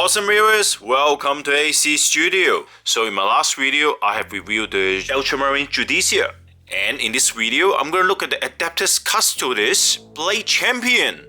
Awesome viewers, welcome to AC Studio. So in my last video, I have reviewed the Ultramarine Judicia. And in this video, I'm going to look at the Adeptus Custodes BLADE CHAMPION.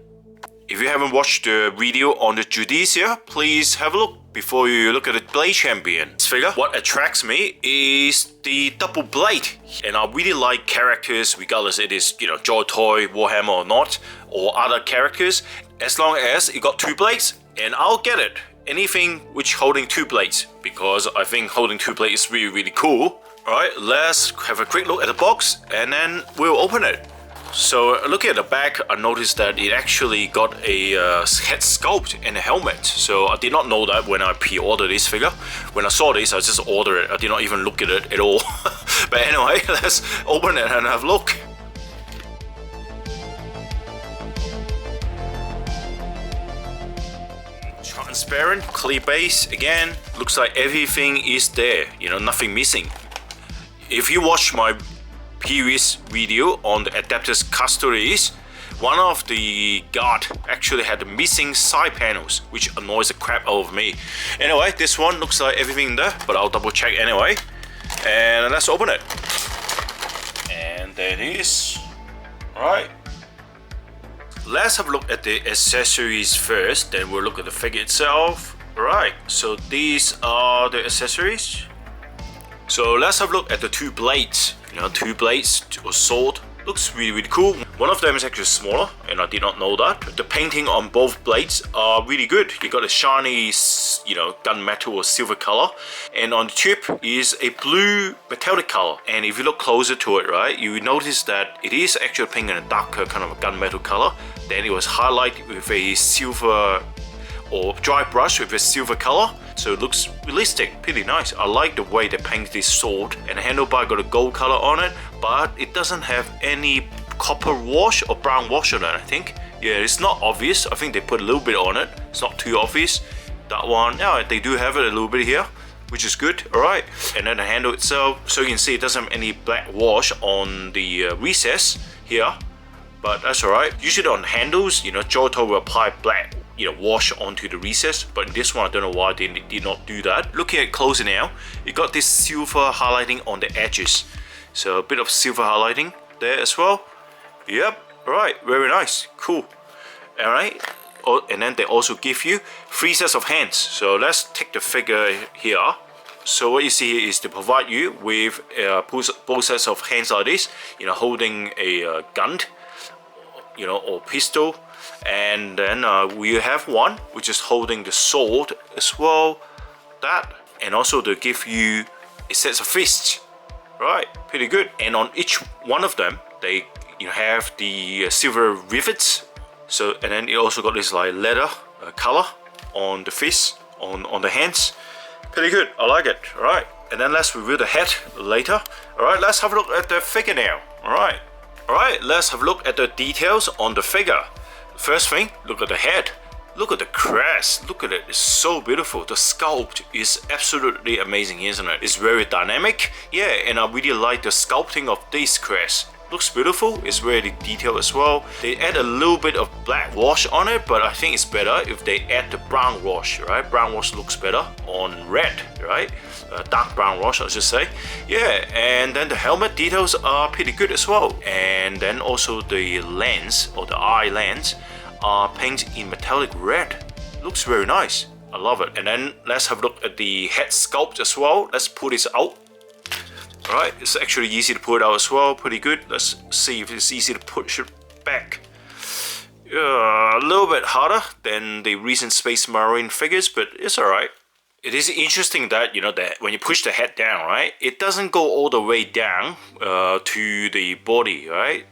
If you haven't watched the video on the Judicia, please have a look before you look at the BLADE CHAMPION. This figure, what attracts me is the double blade. And I really like characters, regardless it is, JOYTOY, Warhammer or not, or other characters. As long as it got two blades, and I'll get it. Anything which holding two blades, because I think holding two blades is really cool. Alright, let's have a quick look at the box and then we'll open it. So looking at the back, I noticed that it actually got a head sculpt and a helmet. So I did not know that when I pre-ordered this figure. When I saw this, I just ordered it. I did not even look at it at all. But anyway, let's open it and have a look. Transparent, clear base. Again, looks like everything is there, nothing missing. If you watch my previous video on the Adeptus Custodes, one of the guard actually had the missing side panels, which annoys the crap out of me. Anyway, this one looks like everything there, but I'll double check anyway. And let's open it. And there it is. Alright. Let's have a look at the accessories first, then we'll look at the figure itself. Alright, so these are the accessories. So let's have a look at the two blades. Two blades or sword. Looks really cool. One of them is actually smaller, and I did not know that. The painting on both blades are really good. You got a shiny, gunmetal or silver color, and on the tip is a blue metallic color. And if you look closer to it, right, you will notice that it is actually painted in a darker kind of a gunmetal color. Then it was highlighted with a silver or dry brush with a silver color, so it looks realistic, pretty nice. I like the way they paint this sword, and the handlebar got a gold color on it, but it doesn't have any copper wash or brown wash on it, I think. Yeah, it's not obvious. I think they put a little bit on it. It's not too obvious. That one, yeah, they do have it a little bit here, which is good. Alright, and then the handle itself, so you can see it doesn't have any black wash on the recess here, but that's alright. Usually on handles, JOYTOY will apply black wash onto the recess, but in this one I don't know why they did not do that. Looking at closer now, you got this silver highlighting on the edges, so a bit of silver highlighting there as well. Yep, alright, very nice, cool. Alright, and then they also give you 3 sets of hands. So let's take the figure here. So what you see here is they provide you with both sets of hands like this, holding a gun, or pistol. And then we have one which is holding the sword as well, that, and also they give you a set of fists, right? Pretty good. And on each one of them they have the silver rivets. So, and then you also got this like leather color on the fists, on the hands. Pretty good, I like it. All right, and then let's review the head later. All right, let's have a look at the figure now. All right, let's have a look at the details on the figure. First thing, look at the head. Look at the crest. Look at it. It's so beautiful. The sculpt is absolutely amazing, isn't it? It's very dynamic. Yeah, and I really like the sculpting of this crest. Looks beautiful. It's very detailed as well. They add a little bit of black wash on it, but I think it's better if they add the brown wash, right? Brown wash looks better on red, right? Dark brown wash, I should say. Yeah, and then the helmet details are pretty good as well. And then also the lens, or the eye lens, are painted in metallic red. Looks very nice. I love it. And then let's have a look at the head sculpt as well. Let's pull this out. Alright, it's actually easy to pull it out as well. Pretty good. Let's see if it's easy to push it back. A little bit harder than the recent Space Marine figures, but it's alright. It is interesting that, that when you push the head down, right, it doesn't go all the way down to the body, right?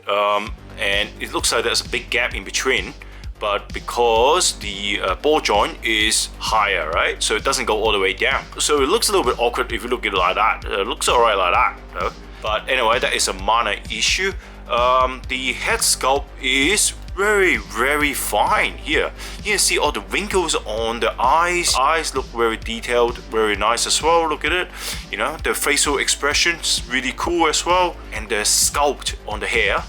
And it looks like there's a big gap in between, but because the ball joint is higher, right, so it doesn't go all the way down. So it looks a little bit awkward if you look at it like that. It looks alright like that, though. But anyway, that is a minor issue. The head sculpt is very fine here. You can see all the wrinkles on the eyes. Eyes look very detailed, very nice as well. Look at it. The facial expressions really cool as well. And the sculpt on the hair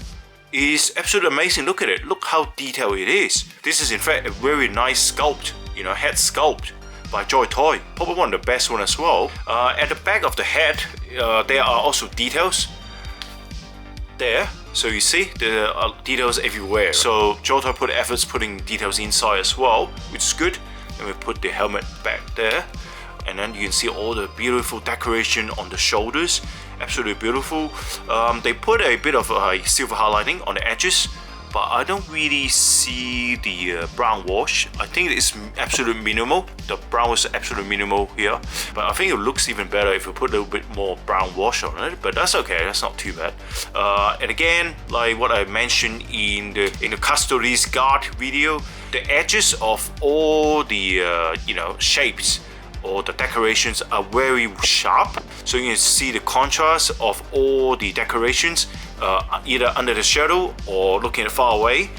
is absolutely amazing. Look at it. Look how detailed it is. This is in fact a very nice sculpt, head sculpt. by JOYTOY, probably one of the best one as well. At the back of the head, there are also details there. So you see the details everywhere. So JOYTOY put efforts putting details inside as well, which is good. And we put the helmet back there, and then you can see all the beautiful decoration on the shoulders. Absolutely beautiful. They put a bit of silver highlighting on the edges, but I don't really see the brown wash. I think it's absolutely minimal. The brown was absolutely minimal here, but I think it looks even better if we put a little bit more brown wash on it. But that's okay. That's not too bad. And again, like what I mentioned in the Custodes guard video, the edges of all the shapes or the decorations are very sharp, so you can see the contrast of all the decorations either under the shadow or looking far away.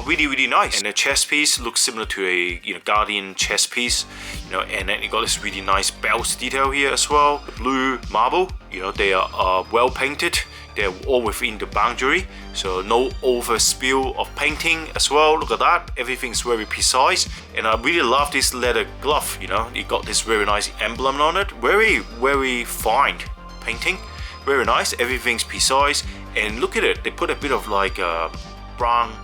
Really nice. And the chest piece looks similar to a Guardian chest piece, and then you got this really nice belt detail here as well. The blue marble, they are well painted. They're all within the boundary, so no overspill of painting as well. Look at that, everything's very precise. And I really love this leather glove, it got this very nice emblem on it. Very fine painting, very nice, everything's precise. And look at it, they put a bit of like brown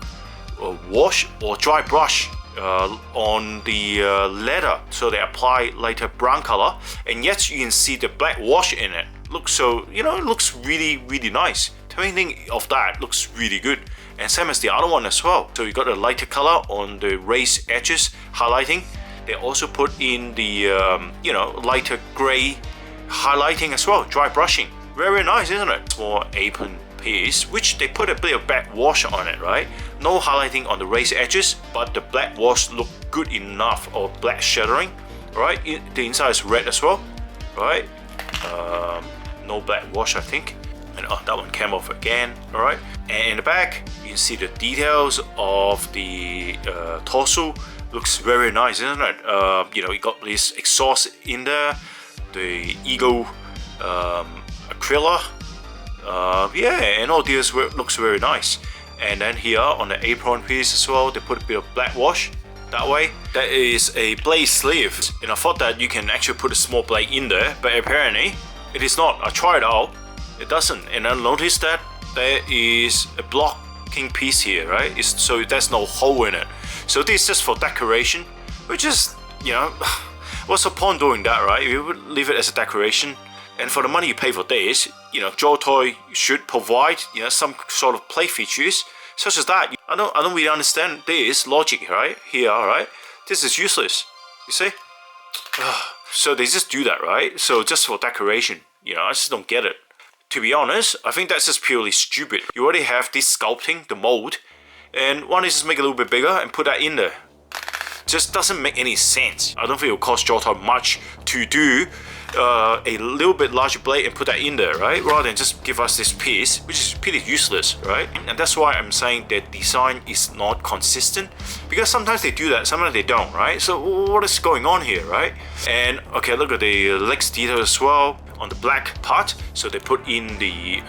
wash or dry brush on the leather, so they apply lighter brown color, and yet you can see the black wash in it. Looks so, it looks really nice. Everything of that looks really good, and same as the other one as well. So you got a lighter color on the raised edges highlighting. They also put in the lighter gray highlighting as well, dry brushing. Very nice, isn't it? Small apron piece, which they put a bit of black wash on it, right? No highlighting on the raised edges, but the black wash look good enough, or black shadowing, right? The inside is red as well, right? No black wash, I think. And that one came off again, all right? And in the back, you can see the details of the torso. Looks very nice, isn't it? You got this exhaust in there, the eagle acrylic. And all this looks very nice. And then here on the apron piece as well, they put a bit of black wash that way. That is a blade sleeve, and I thought that you can actually put a small blade in there, but apparently it is not. I tried out, it doesn't. And I noticed that there is a blocking piece here, right? So there's no hole in it. So this is just for decoration, which is, what's the point doing that, right? You would leave it as a decoration. And for the money you pay for this, JOYTOY should provide, some sort of play features such as that. I don't really understand this logic right here, right? This is useless, you see? So they just do that, right? So just for decoration, I just don't get it. To be honest, I think that's just purely stupid. You already have this sculpting, the mold, and why don't you just make it a little bit bigger and put that in there? Just doesn't make any sense. I don't think it will cost JOYTOY much to do a little bit larger blade and put that in there, right? Rather than just give us this piece, which is pretty useless, right? And that's why I'm saying that design is not consistent, because sometimes they do that, sometimes they don't, right? So what is going on here, right? And okay, look at the legs detail as well on the black part. So they put in the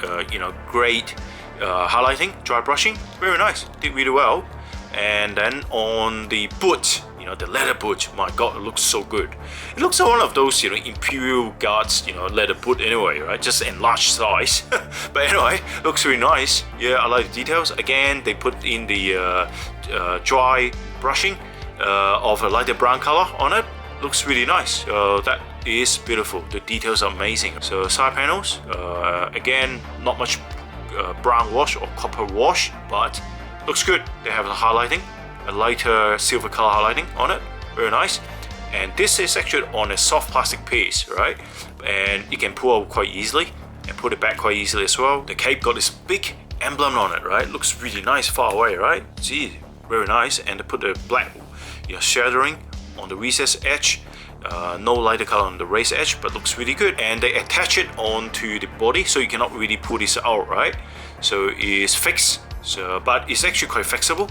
great highlighting, dry brushing. Very nice, did really well. And then on the boot, the leather boot, my god, it looks so good. It looks like one of those, Imperial Guards, leather boot anyway, right? Just enlarged size. But anyway, looks really nice. Yeah, I like the details. Again, they put in the dry brushing of a lighter brown color on it. Looks really nice. That is beautiful. The details are amazing. So side panels, again, not much brown wash or copper wash, but looks good. They have the highlighting, a lighter silver color highlighting on it. Very nice. And this is actually on a soft plastic piece, right? And you can pull out quite easily and put it back quite easily as well. The cape got this big emblem on it, right? Looks really nice far away, right? See, very nice. And they put the black shadowing on the recessed edge. No lighter color on the raised edge, but looks really good. And they attach it onto the body, so you cannot really pull this out, right? So it's fixed. So, but it's actually quite flexible.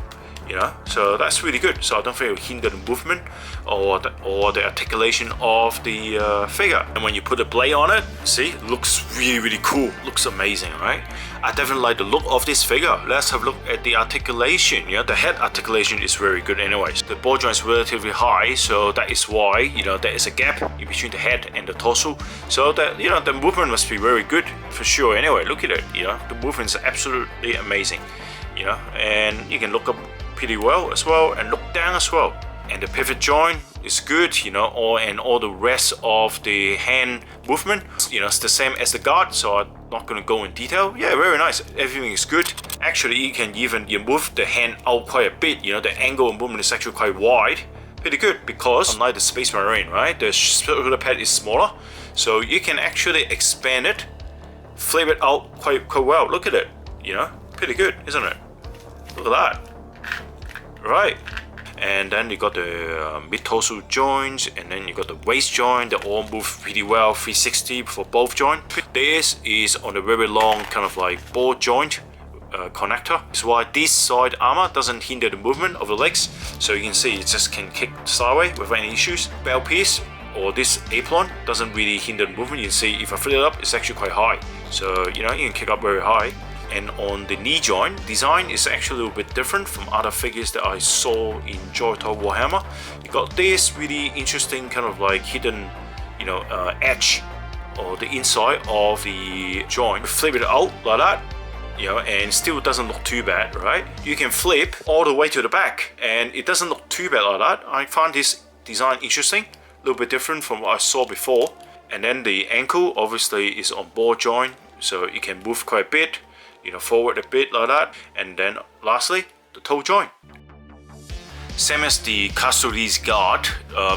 you know, so that's really good. So I don't think it will hinder the movement or the articulation of the figure. And when you put a blade on it, see, it looks really cool, looks amazing, right? I definitely like the look of this figure. Let's have a look at the articulation. You know, the head articulation is very good anyways. The ball joint is relatively high, so that is why, you know, there is a gap in between the head and the torso. So that, you know, the movement must be very good for sure. Anyway, look at it, you know, the movement is absolutely amazing, you know, and you can look up pretty well as well and look down as well. And the pivot joint is good, you know, all the rest of the hand movement, you know, it's the same as the guard, so I'm not going to go in detail. Yeah, very nice, everything is good. Actually, you can even move the hand out quite a bit, you know, the angle of movement is actually quite wide. Pretty good, because unlike the Space Marine, right, the shoulder pad is smaller, so you can actually expand it, flip it out quite well. Look at it, you know, pretty good, isn't it? Look at that, right? And then you got the mid-torso joints, and then you got the waist joint. They all move pretty well, 360 for both joints. This is on a very long kind of like ball joint connector. That's why this side armor doesn't hinder the movement of the legs. So you can see it just can kick sideways without any issues. Belt piece or this apron doesn't really hinder the movement. You can see if I flip it up, it's actually quite high. So, you know, you can kick up very high. And on the knee joint, design is actually a little bit different from other figures that I saw in JOYTOY Warhammer. You got this really interesting kind of like hidden, you know, edge or the inside of the joint. Flip it out like that, you know, and still doesn't look too bad, right? You can flip all the way to the back and it doesn't look too bad like that. I found this design interesting, a little bit different from what I saw before. And then the ankle obviously is on ball joint, so you can move quite a bit, you know, forward a bit like that. And then lastly, the toe joint. Same as the Custodes guard,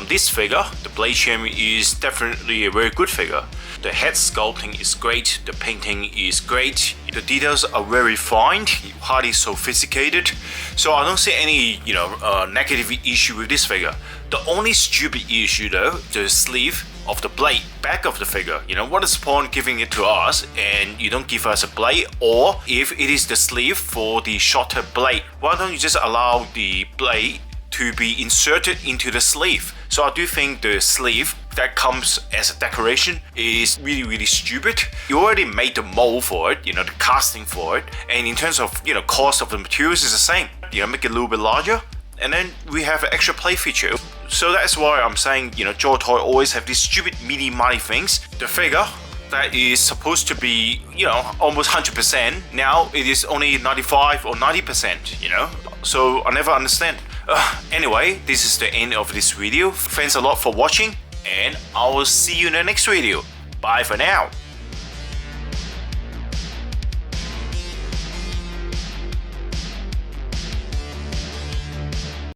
this figure, the Blade Champion, is definitely a very good figure. The head sculpting is great, the painting is great, the details are very fine, highly sophisticated. So I don't see any, you know, negative issue with this figure. The only stupid issue though, the sleeve of the blade back of the figure. You know, what is the point giving it to us and you don't give us a blade? Or if it is the sleeve for the shorter blade, why don't you just allow the blade to be inserted into the sleeve? So I do think the sleeve that comes as a decoration is really stupid. You already made the mold for it, you know, the casting for it, and in terms of, you know, cost of the materials is the same. You know, make it a little bit larger, and then we have an extra play feature. So that's why I'm saying, you know, JOYTOY always have these stupid mini things. The figure that is supposed to be, you know, almost 100%, now it is only 95 or 90%, you know, so I never understand. Anyway, this is the end of this video. Thanks a lot for watching, and I will see you in the next video. Bye for now.